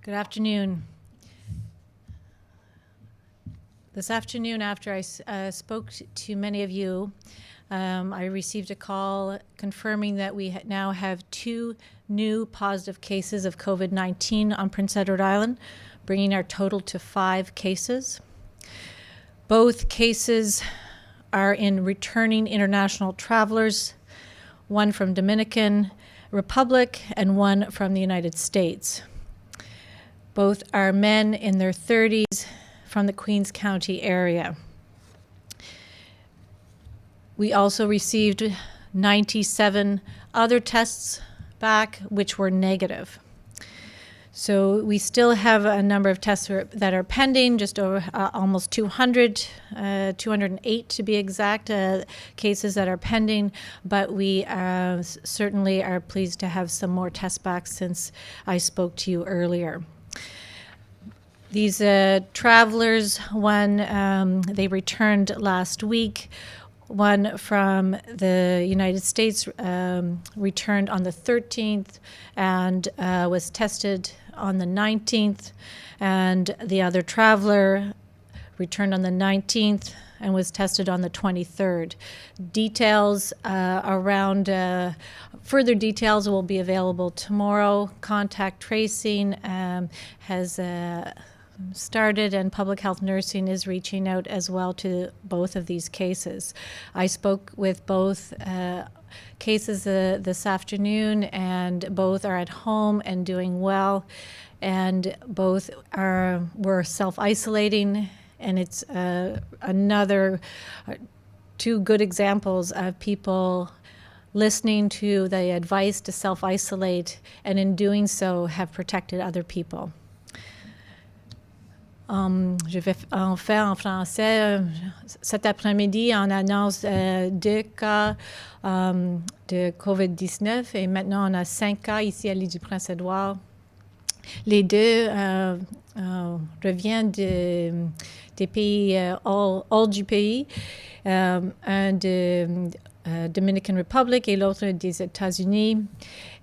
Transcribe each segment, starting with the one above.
Good afternoon. This afternoon, after I spoke to many of you, I received a call confirming that we now have 2 new positive cases of COVID-19 on Prince Edward Island, bringing our total to 5 cases. Both cases are in returning international travelers, one from Dominican Republic and one from the United States. Both are men in their 30s from the Queens County area. We also received 97 other tests back, which were negative. So we still have a number of tests that are pending, just over almost 200, 208 to be exact, cases that are pending, but we certainly are pleased to have some more tests back since I spoke to you earlier. These travelers, one, they returned last week. One from the United States returned on the 13th and was tested on the 19th. And the other traveler returned on the 19th and was tested on the 23rd. Details around further details will be available tomorrow. Contact tracing has started, and public health nursing is reaching out as well to both of these cases. I spoke with both cases this afternoon, and both are at home and doing well, and both were self-isolating, and it's another 2 good examples of people listening to the advice to self-isolate, and in doing so have protected other people. Je vais en faire en français. Cet après-midi, on annonce 2 cas de Covid-19 et maintenant on a 5 cas ici à l'île du Prince-Édouard. Les 2 reviennent des pays hors du pays, un de Dominican Republic et l'autre des États-Unis.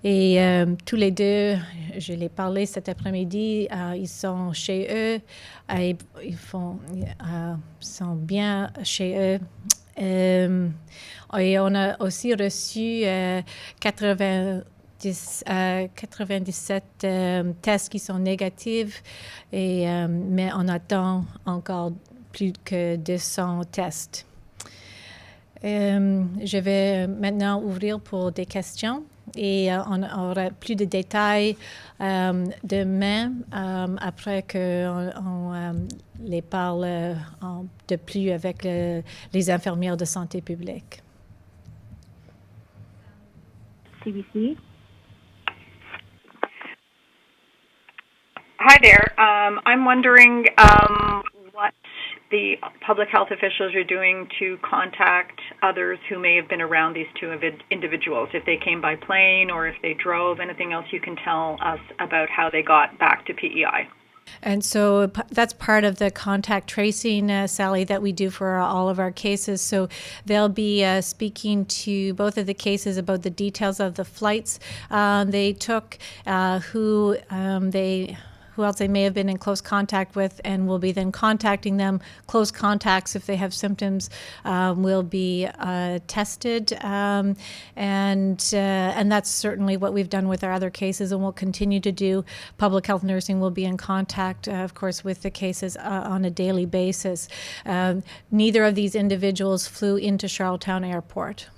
Et tous les 2, je l'ai parlé cet après-midi, ils sont chez eux, et ils sont bien chez eux. Et on a aussi reçu 97 tests qui sont négatifs, mais on attend encore plus que 200 tests. Je vais maintenant ouvrir pour des questions et on aura plus de détails demain après qu'on les parle de plus avec les infirmières de santé publique. CBC. Hi there. I'm wondering what the public health officials are doing to contact others who may have been around these 2 individuals, if they came by plane or if they drove, anything else you can tell us about how they got back to PEI. And so that's part of the contact tracing, Sally, that we do for all of our cases. So they'll be speaking to both of the cases about the details of the flights they took, who else they may have been in close contact with, and we'll be then contacting them. Close contacts, if they have symptoms, will be tested, and that's certainly what we've done with our other cases, and we'll continue to do. Public health nursing will be in contact, of course, with the cases on a daily basis. Neither of these individuals flew into Charlottetown Airport.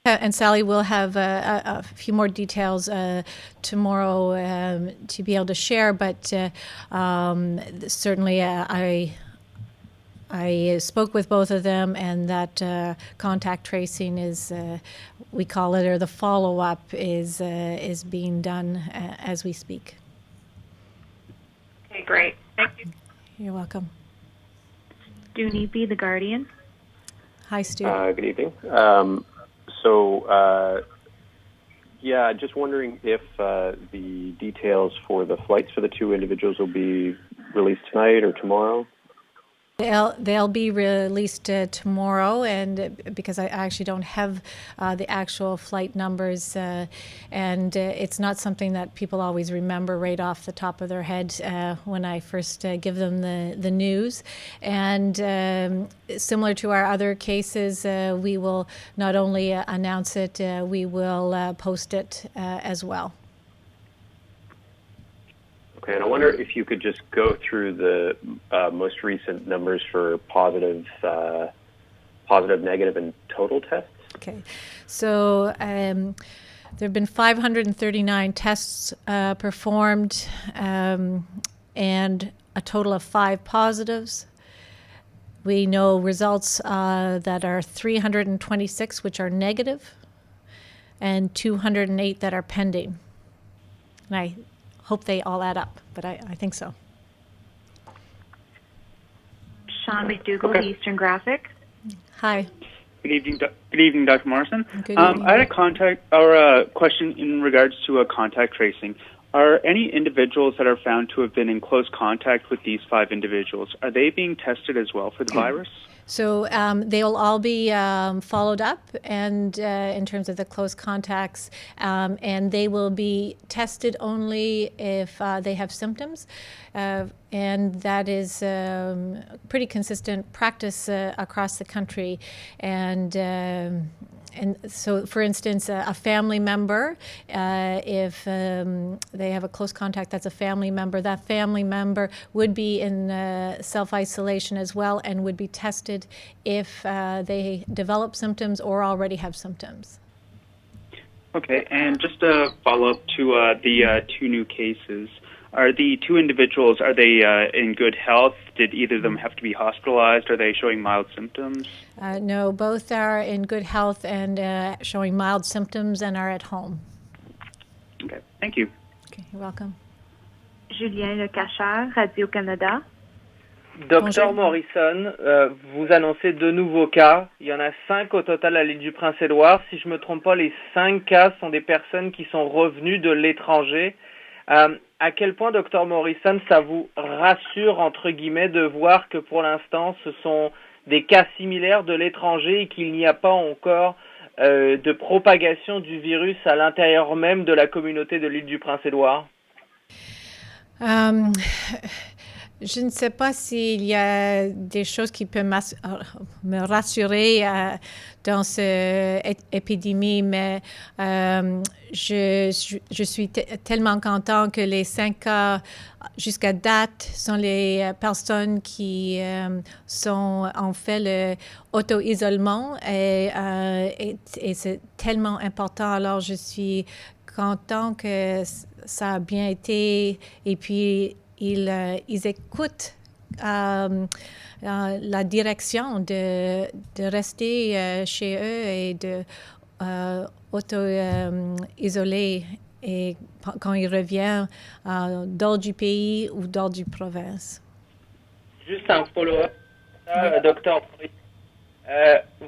And Sally will have a few more details tomorrow to be able to share, but certainly I spoke with both of them, and that contact tracing is, we call it, or the follow-up is being done as we speak. Okay, great. Thank you. You're welcome. Stu Neepy, The Guardian. Hi, Stu. Good evening. Just wondering if the details for the flights for the 2 individuals will be released tonight or tomorrow. They'll be released tomorrow, and because I actually don't have the actual flight numbers, and it's not something that people always remember right off the top of their head when I first give them the news. And similar to our other cases, we will not only announce it, we will post it as well. Okay, and I wonder if you could just go through the most recent numbers for positive, negative, and total tests. Okay, so there have been 539 tests performed, and a total of 5 positives. We know results that are 326, which are negative, and 208 that are pending. And I hope they all add up, but I think so. Sean McDougall, the Eastern Graphic. Hi. Good evening, Dr. Morrison. Good evening. I had a question in regards to contact tracing. Are any individuals that are found to have been in close contact with these 5 individuals, are they being tested as well for the virus? So they'll all be followed up, and in terms of the close contacts, and they will be tested only if they have symptoms, and that is pretty consistent practice across the country. And so, for instance, a family member, if they have a close contact that's a family member, that family member would be in self-isolation as well and would be tested if they develop symptoms or already have symptoms. Okay, and just a follow-up to the 2 new cases. Are the 2 individuals, are they in good health? Did either of them have to be hospitalized? Are they showing mild symptoms? No, both are in good health and showing mild symptoms and are at home. Okay, thank you. Okay, you're welcome. Julien Lecacheur, Radio-Canada. Docteur Morrison, vous annoncez 2 nouveaux cas. Il y en a 5 au total à l'île du Prince-Édouard. Si je ne me trompe pas, les 5 cas sont des personnes qui sont revenues de l'étranger. À quel point, Docteur Morrison, ça vous rassure, entre guillemets, de voir que pour l'instant, ce sont des cas similaires de l'étranger et qu'il n'y a pas encore de propagation du virus à l'intérieur même de la communauté de l'île du Prince-Édouard? Je ne sais pas s'il y a des choses qui peuvent me rassurer dans cette épidémie, mais je suis tellement content que les 5 cas jusqu'à date sont les personnes qui ont fait le auto-isolement et c'est tellement important. Alors, je suis content que ça a bien été et puis ils écoutent la direction de rester chez eux et de auto-isoler et quand ils reviennent dans du pays ou dans du province. Juste un follow-up, docteur.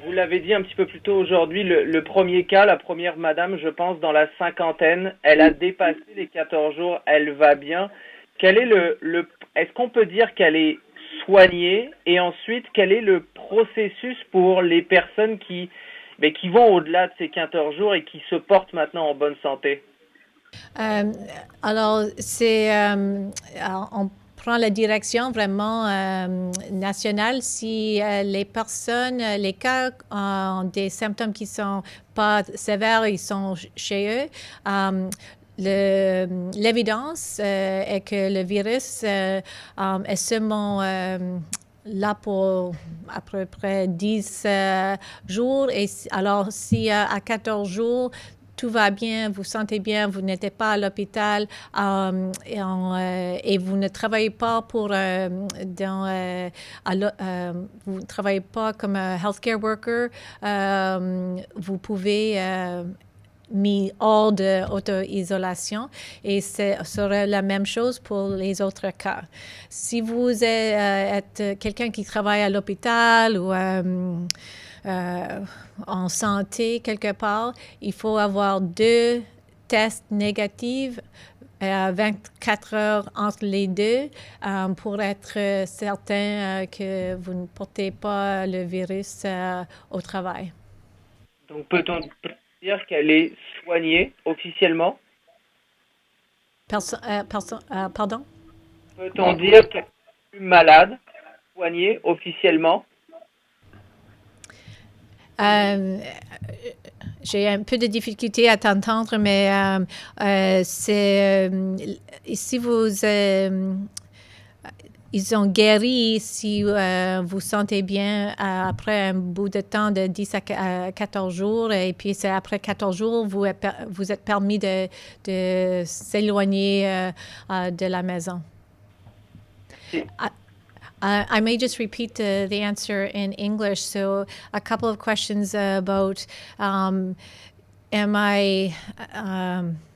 Vous l'avez dit un petit peu plus tôt aujourd'hui, le premier cas, la première madame, je pense, dans la 50aine, elle a dépassé les 14 jours, elle va bien. Quel est est-ce qu'on peut dire qu'elle est soignée et ensuite quel est le processus pour les personnes qui vont au-delà de ces 14 jours et qui se portent maintenant en bonne santé? Alors, on prend la direction vraiment nationale si les personnes, les cas ont des symptômes qui sont pas sévères, ils sont chez eux. L'évidence est que le virus est seulement là pour à peu près 10 jours. Et alors, si à 14 jours, tout va bien, vous sentez bien, vous n'êtes pas à l'hôpital et vous ne travaillez pas vous ne travaillez pas comme un healthcare worker, vous pouvez mis hors d'auto-isolation et ce serait la même chose pour les autres cas. Si vous êtes quelqu'un qui travaille à l'hôpital ou en santé quelque part, il faut avoir 2 tests négatifs 24 heures entre les deux pour être certain que vous ne portez pas le virus au travail. Donc peut-on dire qu'elle est soignée officiellement? Pardon? Peut-on dire qu'elle est plus malade, soignée officiellement? J'ai un peu de difficulté à t'entendre, mais si ils ont guéri, si vous sentez bien après un bout de temps de 10 à 14 jours, et puis c'est après 14 jours, vous êtes permis de s'éloigner de la maison. I may just repeat the answer in English. So a couple of questions about am I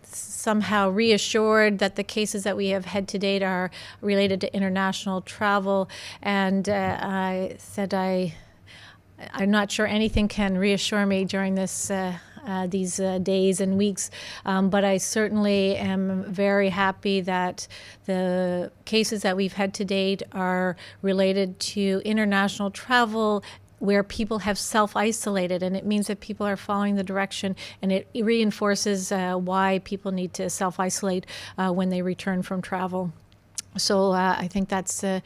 somehow reassured that the cases that we have had to date are related to international travel? And I said I'm not sure anything can reassure me during these days and weeks, but I certainly am very happy that the cases that we've had to date are related to international travel where people have self-isolated, and it means that people are following the direction, and it reinforces why people need to self-isolate when they return from travel. So I think that's a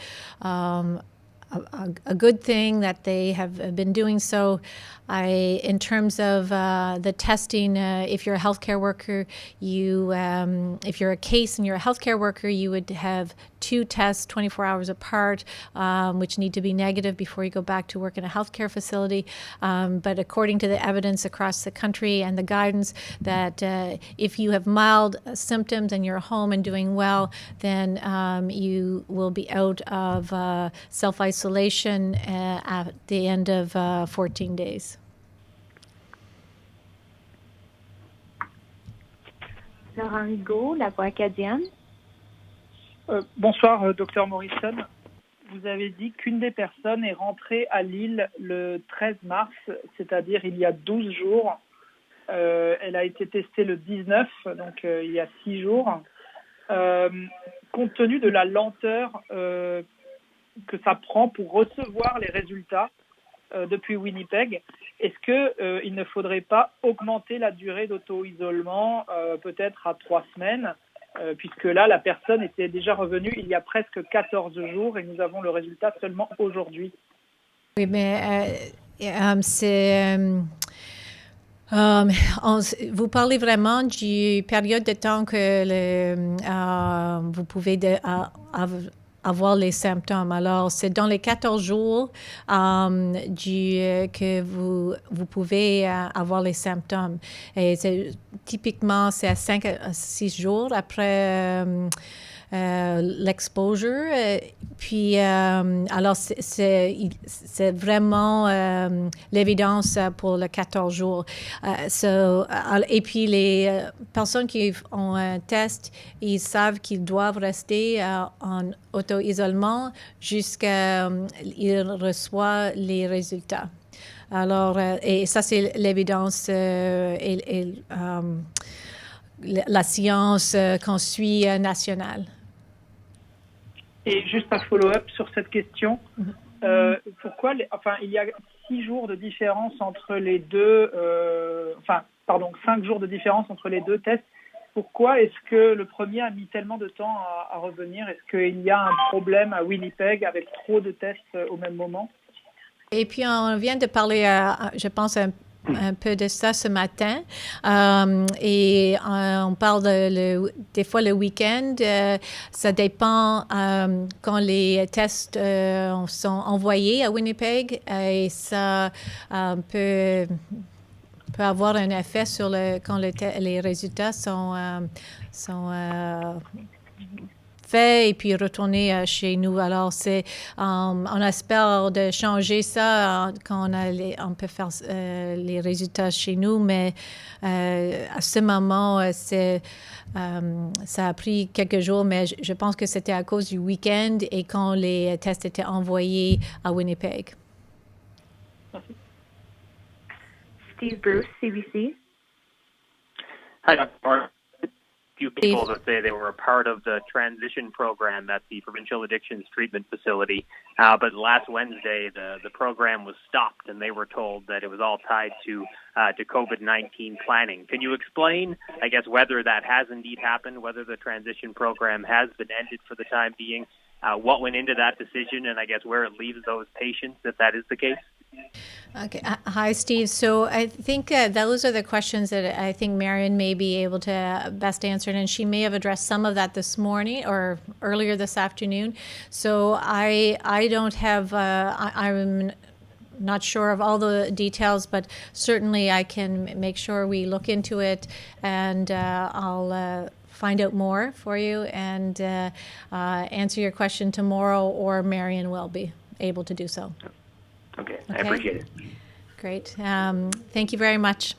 good thing that they have been doing so. In terms of the testing, if you're a healthcare worker, if you're a case and you're a healthcare worker, you would have 2 tests 24 hours apart, which need to be negative before you go back to work in a healthcare facility. But according to the evidence across the country and the guidance that if you have mild symptoms and you're home and doing well, then you will be out of self-isolation at the end of 14 days. Laurent Rigaud, La Voix acadienne. Bonsoir, Dr Morrison. Vous avez dit qu'une des personnes est rentrée à Lille le 13 mars, c'est-à-dire il y a 12 jours. Elle a été testée le 19, donc il y a 6 jours. Compte tenu de la lenteur que ça prend pour recevoir les résultats depuis Winnipeg, est-ce qu'il ne faudrait pas augmenter la durée d'auto-isolement peut-être à 3 semaines, puisque là, la personne était déjà revenue il y a presque 14 jours et nous avons le résultat seulement aujourd'hui? Oui, mais c'est... vous parlez vraiment du période de temps que vous pouvez avoir les symptômes. Alors, c'est dans les 14 jours que vous pouvez avoir les symptômes. Et typiquement, c'est à 5 à 6 jours après l'exposure. Puis, alors, c'est vraiment l'évidence pour les 14 jours. Et puis, les personnes qui ont un test, ils savent qu'ils doivent rester en auto-isolement jusqu'à qu'ils reçoivent les résultats. Alors, et ça, c'est l'évidence et la science qu'on suit nationale. Et juste un follow-up sur cette question. Pourquoi il y a 6 jours de différence entre les deux, 5 jours de différence entre les deux tests. Pourquoi est-ce que le premier a mis tellement de temps à revenir? Est-ce qu'il y a un problème à Winnipeg avec trop de tests au même moment? Et puis, on vient de parler, je pense, un peu de ça ce matin. Et on parle des fois le week-end. Ça dépend quand les tests sont envoyés à Winnipeg et ça peut avoir un effet sur quand les résultats sont faits et puis retournés chez nous. Alors, on espère de changer ça quand on peut faire les résultats chez nous, mais à ce moment, ça a pris quelques jours, mais je pense que c'était à cause du week-end et quand les tests étaient envoyés à Winnipeg. Steve Bruce, CBC. Hi, Dr. Moore. few people that say they were a part of the transition program at the Provincial Addictions Treatment Facility. But last Wednesday, the program was stopped, and they were told that it was all tied to COVID-19 planning. Can you explain, I guess, whether that has indeed happened, whether the transition program has been ended for the time being, what went into that decision, and I guess where it leaves those patients if that is the case? Okay. Hi, Steve. So I think those are the questions that I think Marion may be able to best answer, and she may have addressed some of that this morning or earlier this afternoon. So I don't have, I'm not sure of all the details, but certainly I can make sure we look into it, and I'll find out more for you and answer your question tomorrow, or Marion will be able to do so. Okay, I appreciate it. Great. Thank you very much.